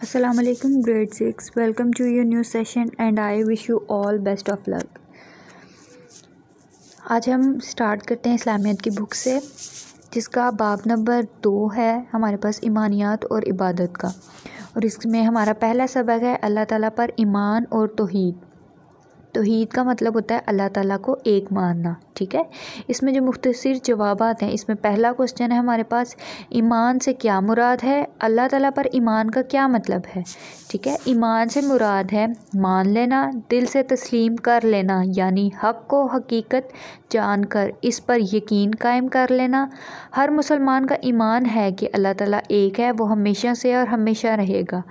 Assalamu alaikum grade 6, welcome to your new session and I wish you all best of luck। आज हम start करते हैं इस्लामियत की book से, जिसका बाब नंबर 2 है हमारे पास ईमानियात और इबादत का। और इसमें हमारा पहला सबक है अल्लाह ताला पर ईमान और तौहीद। तौहीद का मतलब होता है अल्लाह ताला को एक मानना। ठीक है, इसमें जो मुख्तसर जवाबात हैं, इसमें पहला क्वेश्चन है हमारे पास, ईमान से क्या मुराद है, अल्लाह ताला पर ईमान का क्या मतलब है। ठीक है, ईमान से मुराद है मान लेना, दिल से तस्लीम कर लेना, यानी हक़ को हकीकत जानकर इस पर यकीन कायम कर लेना। हर मुसलमान का ईमान है कि अल्लाह ताला एक है, वो हमेशा से और हमेशा रहेगा,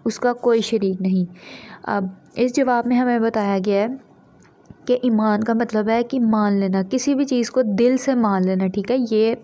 उसका कोई शरीक नहीं। अब इस जवाब में हमें बताया गया है कि ईमान का मतलब है कि मान लेना, किसी भी चीज़ को दिल से मान लेना। ठीक है, ये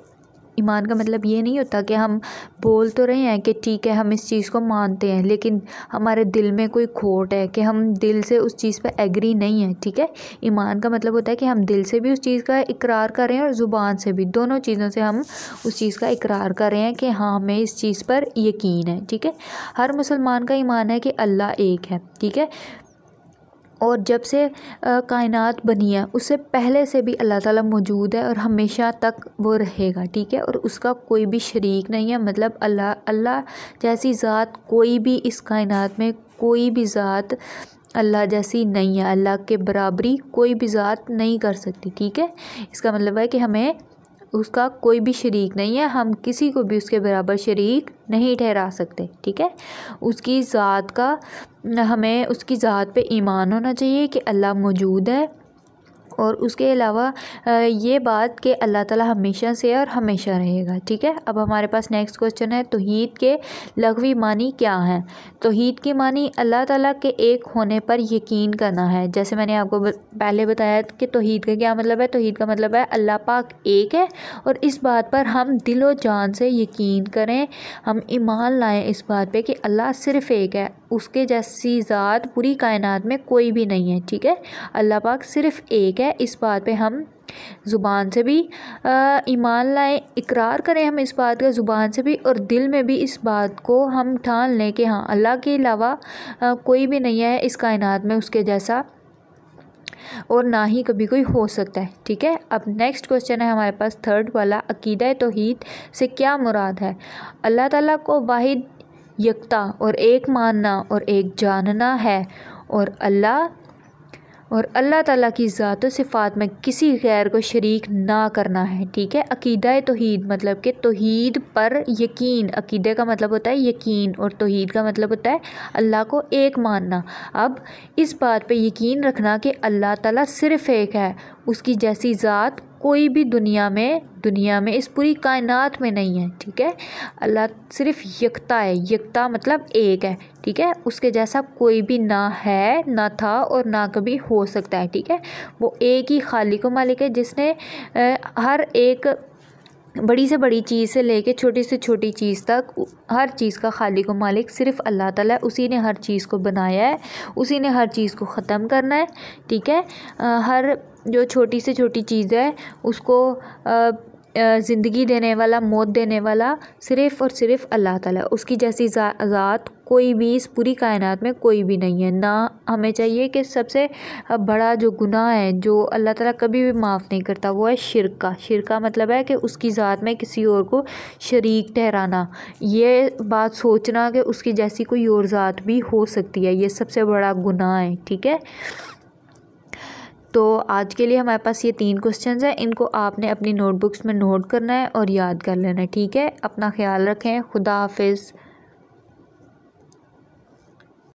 ईमान का मतलब ये नहीं होता कि हम बोल तो रहे हैं कि ठीक है हम इस चीज़ को मानते हैं, लेकिन हमारे दिल में कोई खोट है कि हम दिल से उस चीज़ पे एग्री नहीं है। ठीक है, ईमान का मतलब होता है कि हम दिल से भी उस चीज़ का इकरार कर रहे हैं और ज़ुबान से भी, दोनों चीज़ों से हम उस चीज़ का इकरार कर रहे हैं कि हाँ हमें इस चीज़ पर यकीन है। ठीक है, हर मुसलमान का ईमान है कि अल्लाह एक है। ठीक है, और जब से कायनात बनी है उससे पहले से भी अल्लाह ताला मौजूद है और हमेशा तक वो रहेगा। ठीक है, और उसका कोई भी शरीक नहीं है, मतलब अल्लाह जैसी ज़ात कोई भी इस कायनात में, कोई भी ज़ात अल्लाह जैसी नहीं है, अल्लाह के बराबरी कोई भी ज़ात नहीं कर सकती। ठीक है, इसका मतलब है कि हमें उसका कोई भी शरीक नहीं है, हम किसी को भी उसके बराबर शरीक नहीं ठहरा सकते। ठीक है, उसकी ज़ात का, हमें उसकी ज़ात पे ईमान होना चाहिए कि अल्लाह मौजूद है, और उसके अलावा ये बात कि अल्लाह ताला हमेशा से और हमेशा रहेगा। ठीक है, अब हमारे पास नेक्स्ट क्वेश्चन है, तौहीद के लग़वी मानी क्या हैं। तौहीद की मानी अल्लाह ताला के एक होने पर यकीन करना है। जैसे मैंने आपको पहले बताया कि तौहीद का क्या मतलब है। तौहीद का मतलब है अल्लाह पाक एक है और इस बात पर हम दिलो जान से यकीन करें, हम ईमान लाएँ इस बात पर कि अल्लाह सिर्फ़ एक है, उसके जैसी ज़ात पूरी कायनात में कोई भी नहीं है। ठीक है, अल्लाह पाक सिर्फ़ एक है, इस बात पे हम ज़ुबान से भी ईमान लाएँ, इकरार करें हम इस बात का ज़ुबान से भी, और दिल में भी इस बात को हम ठान लें कि हाँ अल्लाह के अलावा कोई भी नहीं है इस कायनात में उसके जैसा, और ना ही कभी कोई हो सकता है। ठीक है, अब नेक्स्ट क्वेश्चन है हमारे पास थर्ड वाला, अकीदा तौहीद से क्या मुराद है। अल्लाह ताला को वाहिद, यकता और एक मानना और एक जानना है, और अल्लाह ताला की ज़ात व सिफ़ात में किसी गैर को शरीक ना करना है। ठीक है, अकीदा तौहीद मतलब कि तौहीद पर यकीन, अकीदे का मतलब होता है यकीन और तौहीद का मतलब होता है अल्लाह को एक मानना। अब इस बात पे यकीन रखना कि अल्लाह ताला सिर्फ़ एक है, उसकी जैसी ज़ात कोई भी दुनिया में इस पूरी कायनात में नहीं है। ठीक है, अल्लाह सिर्फ़ यकता है, यकता मतलब एक है। ठीक है, उसके जैसा कोई भी ना है, ना था और ना कभी हो सकता है। ठीक है, वो एक ही खालिक व मालिक है, जिसने हर एक बड़ी से बड़ी चीज़ से लेके छोटी से छोटी चीज़ तक हर चीज़ का खालिक व मालिक सिर्फ़ अल्लाह ताला है। उसी ने हर चीज़ को बनाया है, उसी ने हर चीज़ को ख़त्म करना है। ठीक है, हर जो छोटी से छोटी चीज़ है उसको ज़िंदगी देने वाला, मौत देने वाला सिर्फ़ और सिर्फ़ अल्लाह ताला। उसकी जैसी ज़ात कोई भी इस पूरी कायनात में कोई भी नहीं है। ना हमें चाहिए कि सबसे बड़ा जो गुनाह है जो अल्लाह ताला कभी भी माफ़ नहीं करता, वो है शिर्क का। शिर्क का मतलब है कि उसकी ज़ात में किसी और को शरीक ठहराना, ये बात सोचना कि उसकी जैसी कोई और ज़ात भी हो सकती है, ये सबसे बड़ा गुनाह है। ठीक है, तो आज के लिए हमारे पास ये 3 क्वेश्चंस हैं, इनको आपने अपनी नोटबुक्स में नोट करना है और याद कर लेना है। ठीक है, अपना ख्याल रखें, खुदा हाफिज़।